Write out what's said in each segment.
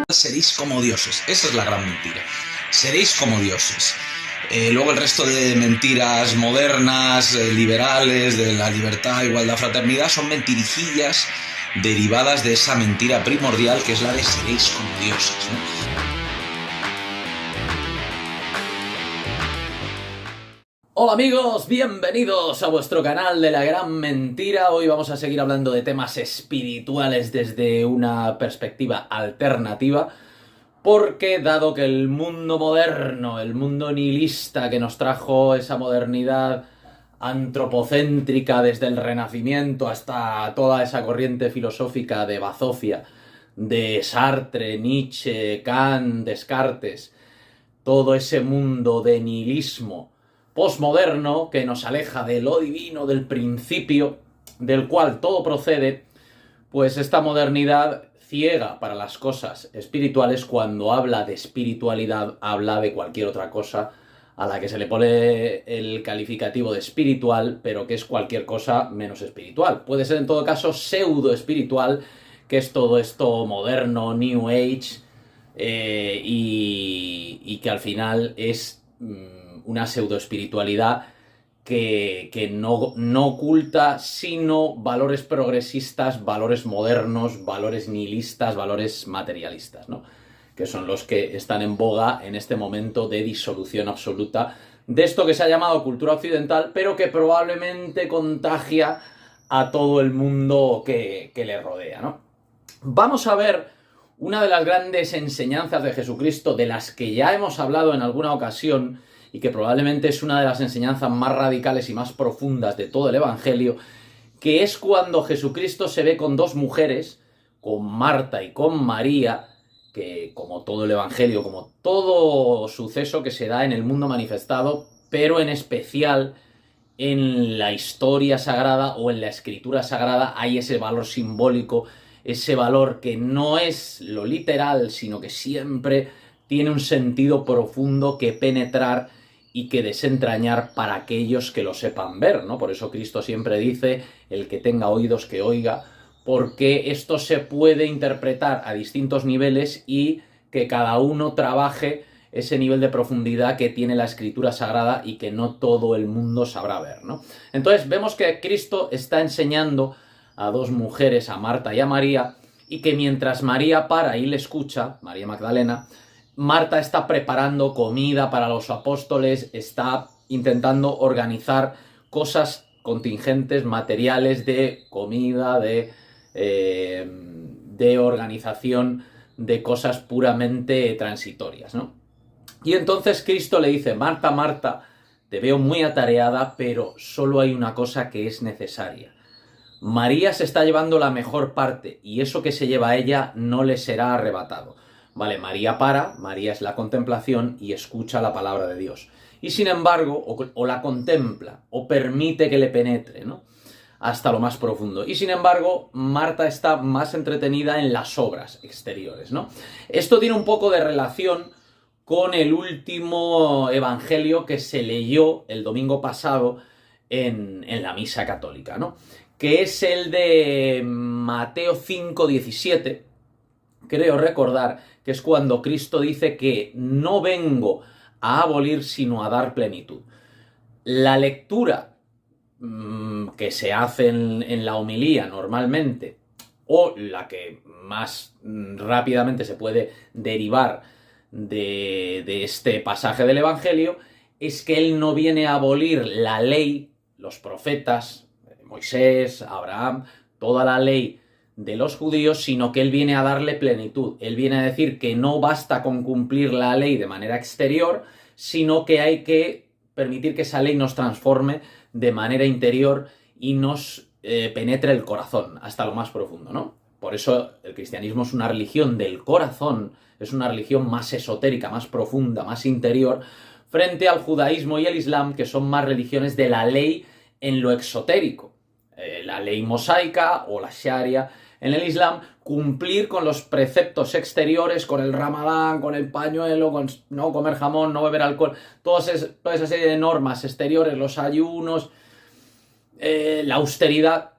Seréis como dioses. Esa es la gran mentira. Seréis como dioses. Luego el resto de mentiras modernas, liberales, de la libertad, igualdad, fraternidad, son mentirijillas derivadas de esa mentira primordial que es la de seréis como dioses, ¿no? Hola amigos, bienvenidos a vuestro canal de la gran mentira. Hoy vamos a seguir hablando de temas espirituales desde una perspectiva alternativa, porque dado que el mundo moderno, el mundo nihilista que nos trajo esa modernidad antropocéntrica desde el Renacimiento hasta toda esa corriente filosófica de Bazofia, de Sartre, Nietzsche, Kant, Descartes, todo ese mundo de nihilismo posmoderno que nos aleja de lo divino, del principio del cual todo procede, pues esta modernidad ciega para las cosas espirituales. Cuando habla de espiritualidad, habla de cualquier otra cosa a la que se le pone el calificativo de espiritual, pero que es cualquier cosa menos espiritual. Puede ser en todo caso pseudo espiritual, que es todo esto moderno, New Age, y que al final es una pseudoespiritualidad que no oculta sino valores progresistas, valores modernos, valores nihilistas, valores materialistas, ¿no? Que son los que están en boga en este momento de disolución absoluta de esto que se ha llamado cultura occidental, pero que probablemente contagia a todo el mundo que le rodea, ¿no? Vamos a ver una de las grandes enseñanzas de Jesucristo, de las que ya hemos hablado en alguna ocasión, y que probablemente es una de las enseñanzas más radicales y más profundas de todo el Evangelio, que es cuando Jesucristo se ve con dos mujeres, con Marta y con María, que como todo el Evangelio, como todo suceso que se da en el mundo manifestado, pero en especial en la historia sagrada o en la escritura sagrada, hay ese valor simbólico, ese valor que no es lo literal, sino que siempre tiene un sentido profundo que penetrar y que desentrañar para aquellos que lo sepan ver, ¿no? Por eso Cristo siempre dice, el que tenga oídos que oiga, porque esto se puede interpretar a distintos niveles y que cada uno trabaje ese nivel de profundidad que tiene la escritura sagrada y que no todo el mundo sabrá ver, ¿no? Entonces vemos que Cristo está enseñando a dos mujeres, a Marta y a María, y que mientras María para y le escucha, María Magdalena, Marta está preparando comida para los apóstoles, está intentando organizar cosas contingentes, materiales de comida, de organización de cosas puramente transitorias, ¿no? Y entonces Cristo le dice, Marta, Marta, te veo muy atareada, pero solo hay una cosa que es necesaria. María se está llevando la mejor parte y eso que se lleva a ella no le será arrebatado. Vale, María es la contemplación y escucha la palabra de Dios. Y sin embargo, o la contempla, o permite que le penetre, ¿no? Hasta lo más profundo. Y sin embargo, Marta está más entretenida en las obras exteriores, ¿no? Esto tiene un poco de relación con el último evangelio que se leyó el domingo pasado en la misa católica, ¿no? Que es el de Mateo 5:17, creo recordar, que es cuando Cristo dice que no vengo a abolir sino a dar plenitud. La lectura que se hace en la homilía normalmente, o la que más rápidamente se puede derivar de este pasaje del Evangelio, es que él no viene a abolir la ley, los profetas, Moisés, Abraham, toda la ley de los judíos, sino que él viene a darle plenitud. Él viene a decir que no basta con cumplir la ley de manera exterior, sino que hay que permitir que esa ley nos transforme de manera interior y nos penetre el corazón hasta lo más profundo, ¿no? Por eso el cristianismo es una religión del corazón, es una religión más esotérica, más profunda, más interior, frente al judaísmo y el islam, que son más religiones de la ley en lo exotérico. La ley mosaica o la sharia en el islam, cumplir con los preceptos exteriores, con el ramadán, con el pañuelo, con no comer jamón, no beber alcohol, toda esa serie de normas exteriores, los ayunos, la austeridad,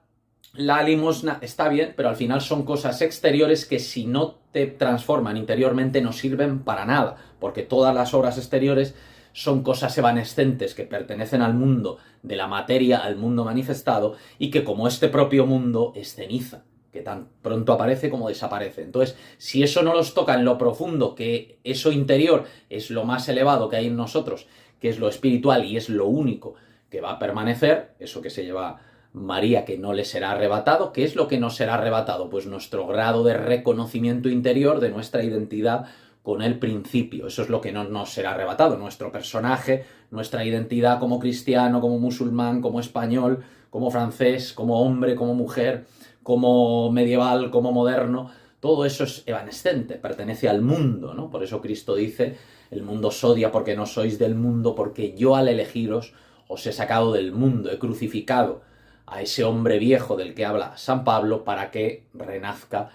la limosna está bien, pero al final son cosas exteriores que si no te transforman interiormente no sirven para nada, porque todas las obras exteriores son cosas evanescentes que pertenecen al mundo de la materia, al mundo manifestado, y que como este propio mundo es ceniza, que tan pronto aparece como desaparece. Entonces, si eso no los toca en lo profundo, que eso interior es lo más elevado que hay en nosotros, que es lo espiritual y es lo único que va a permanecer, eso que se lleva María, que no le será arrebatado. ¿Qué es lo que nos será arrebatado? Pues nuestro grado de reconocimiento interior de nuestra identidad con el principio. Eso es lo que no nos será arrebatado. Nuestro personaje, nuestra identidad como cristiano, como musulmán, como español, como francés, como hombre, como mujer, como medieval, como moderno, todo eso es evanescente, pertenece al mundo, ¿no? Por eso Cristo dice, el mundo os odia porque no sois del mundo, porque yo al elegiros os he sacado del mundo, he crucificado a ese hombre viejo del que habla San Pablo para que renazca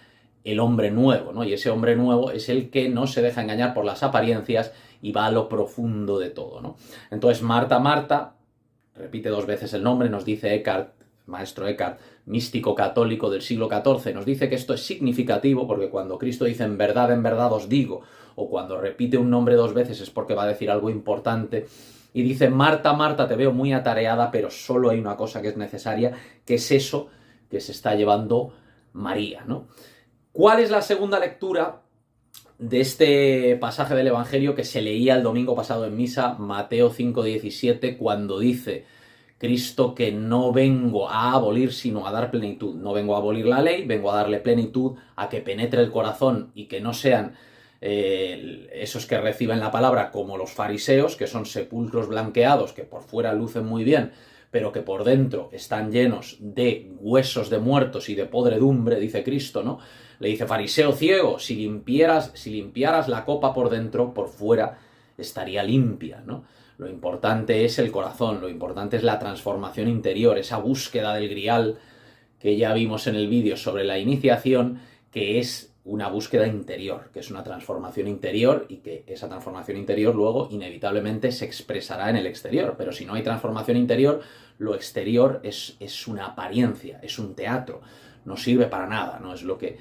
el hombre nuevo, ¿no? Y ese hombre nuevo es el que no se deja engañar por las apariencias y va a lo profundo de todo, ¿no? Entonces Marta, Marta, repite 2 veces el nombre, nos dice Eckhart, maestro Eckhart, místico católico del siglo XIV, nos dice que esto es significativo porque cuando Cristo dice en verdad os digo, o cuando repite un nombre 2 veces es porque va a decir algo importante, y dice, Marta, Marta, te veo muy atareada, pero solo hay una cosa que es necesaria, que es eso que se está llevando María, ¿no? ¿Cuál es la segunda lectura de este pasaje del Evangelio que se leía el domingo pasado en misa, Mateo 5:17, cuando dice Cristo que no vengo a abolir sino a dar plenitud? No vengo a abolir la ley, vengo a darle plenitud, a que penetre el corazón y que no sean esos que reciben la palabra como los fariseos, que son sepulcros blanqueados, que por fuera lucen muy bien, pero que por dentro están llenos de huesos de muertos y de podredumbre, dice Cristo, ¿no? Le dice, fariseo ciego, si limpiaras la copa por dentro, por fuera estaría limpia, ¿no? Lo importante es el corazón, lo importante es la transformación interior, esa búsqueda del grial que ya vimos en el vídeo sobre la iniciación, que es una búsqueda interior, que es una transformación interior y que esa transformación interior luego inevitablemente se expresará en el exterior. Pero si no hay transformación interior, lo exterior es una apariencia, es un teatro, no sirve para nada, no es lo que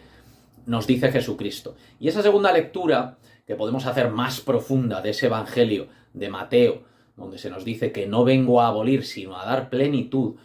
nos dice Jesucristo. Y esa segunda lectura que podemos hacer más profunda de ese Evangelio de Mateo, donde se nos dice que no vengo a abolir sino a dar plenitud,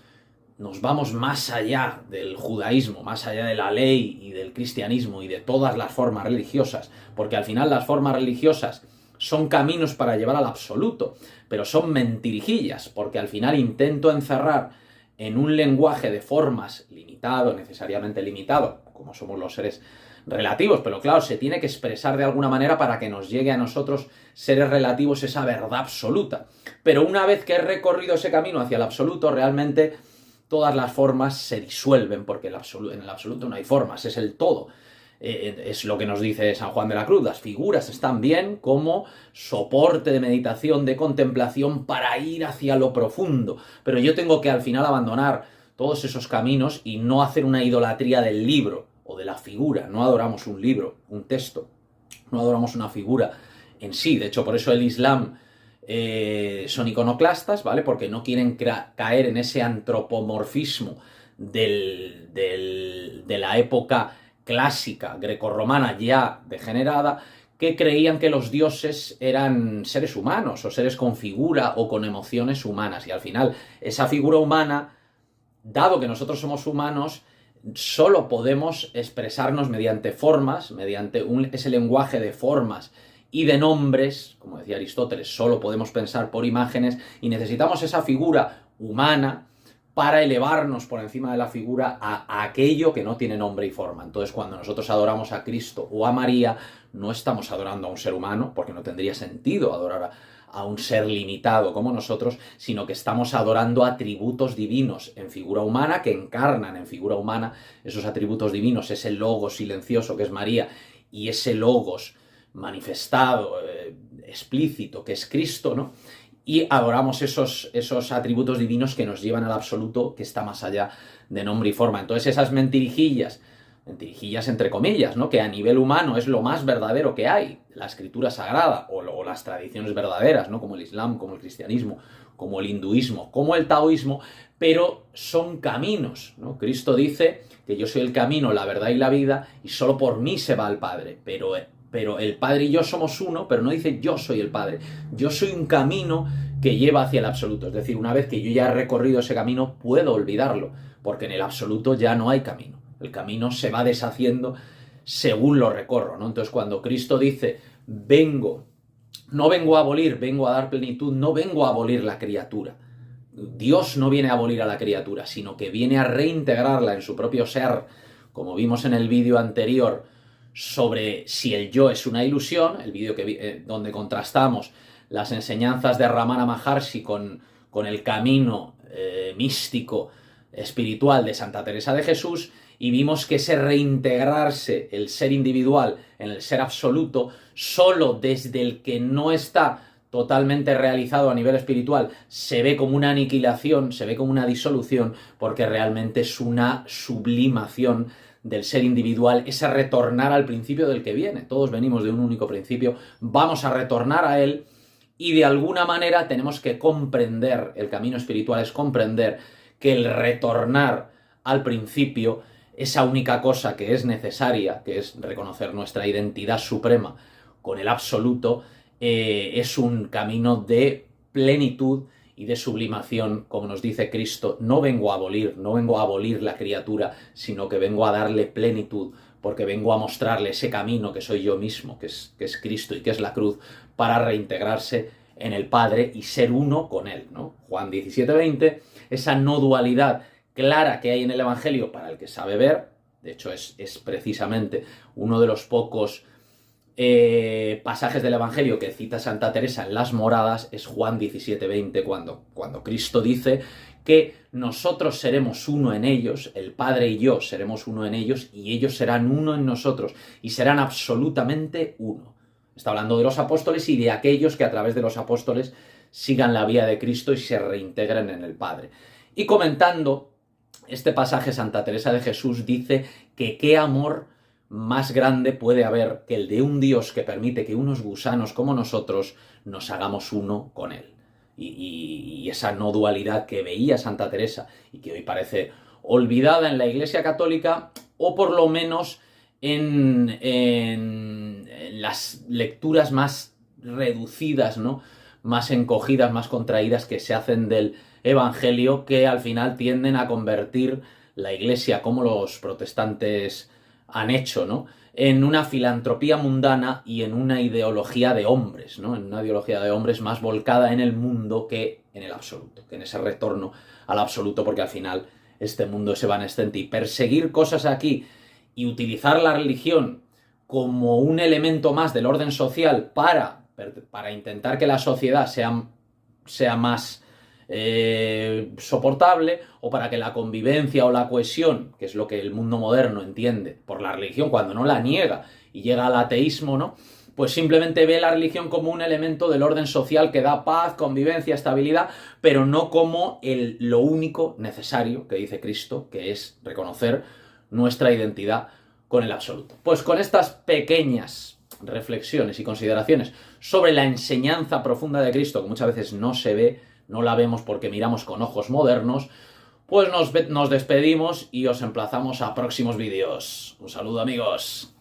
nos vamos más allá del judaísmo, más allá de la ley y del cristianismo y de todas las formas religiosas, porque al final las formas religiosas son caminos para llevar al absoluto, pero son mentirijillas, porque al final intento encerrar en un lenguaje de formas limitado, necesariamente limitado, como somos los seres relativos, pero claro, se tiene que expresar de alguna manera para que nos llegue a nosotros, seres relativos, esa verdad absoluta. Pero una vez que he recorrido ese camino hacia el absoluto, realmente todas las formas se disuelven, porque en el absoluto no hay formas, es el todo. Es lo que nos dice San Juan de la Cruz, las figuras están bien como soporte de meditación, de contemplación para ir hacia lo profundo, pero yo tengo que al final abandonar todos esos caminos y no hacer una idolatría del libro o de la figura. No adoramos un libro, un texto, no adoramos una figura en sí. De hecho, por eso el Islam son iconoclastas, ¿vale? Porque no quieren caer en ese antropomorfismo de la época clásica grecorromana ya degenerada, que creían que los dioses eran seres humanos o seres con figura o con emociones humanas. Y al final esa figura humana, dado que nosotros somos humanos, solo podemos expresarnos mediante formas, mediante ese lenguaje de formas y de nombres, como decía Aristóteles, solo podemos pensar por imágenes y necesitamos esa figura humana para elevarnos por encima de la figura a aquello que no tiene nombre y forma. Entonces, cuando nosotros adoramos a Cristo o a María, no estamos adorando a un ser humano, porque no tendría sentido adorar a un ser limitado como nosotros, sino que estamos adorando atributos divinos en figura humana, que encarnan en figura humana esos atributos divinos, ese logos silencioso que es María y ese logos manifestado, explícito, que es Cristo, ¿no? Y adoramos esos atributos divinos que nos llevan al absoluto, que está más allá de nombre y forma. Entonces esas mentirijillas mentirijillas entre comillas, ¿no? Que a nivel humano es lo más verdadero que hay, la escritura sagrada o las tradiciones verdaderas, ¿no? Como el Islam, como el cristianismo, como el hinduismo, como el taoísmo, pero son caminos, ¿no? Cristo dice que yo soy el camino, la verdad y la vida, y solo por mí se va al Padre, pero el Padre y yo somos uno, pero no dice yo soy el Padre, yo soy un camino que lleva hacia el absoluto, es decir, una vez que yo ya he recorrido ese camino, puedo olvidarlo, porque en el absoluto ya no hay camino, el camino se va deshaciendo según lo recorro, ¿no? Entonces cuando Cristo dice, no vengo a abolir, vengo a dar plenitud, no vengo a abolir la criatura, Dios no viene a abolir a la criatura, sino que viene a reintegrarla en su propio ser, como vimos en el vídeo anterior sobre si el yo es una ilusión, el vídeo donde contrastamos las enseñanzas de Ramana Maharshi con el camino místico, espiritual de Santa Teresa de Jesús, y vimos que ese reintegrarse el ser individual en el ser absoluto, solo desde el que no está totalmente realizado a nivel espiritual, se ve como una aniquilación, se ve como una disolución, porque realmente es una sublimación del ser individual, ese retornar al principio del que viene. Todos venimos de un único principio, vamos a retornar a él, y de alguna manera tenemos que comprender, el camino espiritual es comprender que el retornar al principio, esa única cosa que es necesaria, que es reconocer nuestra identidad suprema con el absoluto, es un camino de plenitud y de sublimación, como nos dice Cristo. No vengo a abolir la criatura, sino que vengo a darle plenitud, porque vengo a mostrarle ese camino que soy yo mismo, que es Cristo y que es la cruz, para reintegrarse en el Padre y ser uno con Él, ¿no? Juan 17:20, esa no dualidad clara que hay en el Evangelio para el que sabe ver, de hecho es precisamente uno de los pocos pasajes del Evangelio que cita Santa Teresa en las moradas, es Juan 17:20, cuando Cristo dice que nosotros seremos uno en ellos, el Padre y yo seremos uno en ellos, y ellos serán uno en nosotros, y serán absolutamente uno. Está hablando de los apóstoles y de aquellos que a través de los apóstoles sigan la vía de Cristo y se reintegren en el Padre. Y comentando este pasaje, Santa Teresa de Jesús dice que qué amor más grande puede haber que el de un Dios que permite que unos gusanos como nosotros nos hagamos uno con Él. Y esa no dualidad que veía Santa Teresa y que hoy parece olvidada en la Iglesia Católica, o por lo menos en las lecturas más reducidas, ¿no? Más encogidas, más contraídas que se hacen del Evangelio, que al final tienden a convertir la Iglesia, como los protestantes han hecho, ¿no?, en una filantropía mundana y en una ideología de hombres, ¿no?, en una ideología de hombres más volcada en el mundo que en el absoluto, que en ese retorno al absoluto, porque al final este mundo es evanescente, y perseguir cosas aquí y utilizar la religión como un elemento más del orden social para intentar que la sociedad sea más soportable, o para que la convivencia o la cohesión, que es lo que el mundo moderno entiende por la religión cuando no la niega y llega al ateísmo, ¿no?, pues simplemente ve la religión como un elemento del orden social que da paz, convivencia, estabilidad, pero no como lo único necesario que dice Cristo, que es reconocer nuestra identidad con el absoluto. Pues con estas pequeñas reflexiones y consideraciones sobre la enseñanza profunda de Cristo, que muchas veces no se ve, no la vemos porque miramos con ojos modernos, pues nos despedimos y os emplazamos a próximos vídeos. Un saludo, amigos.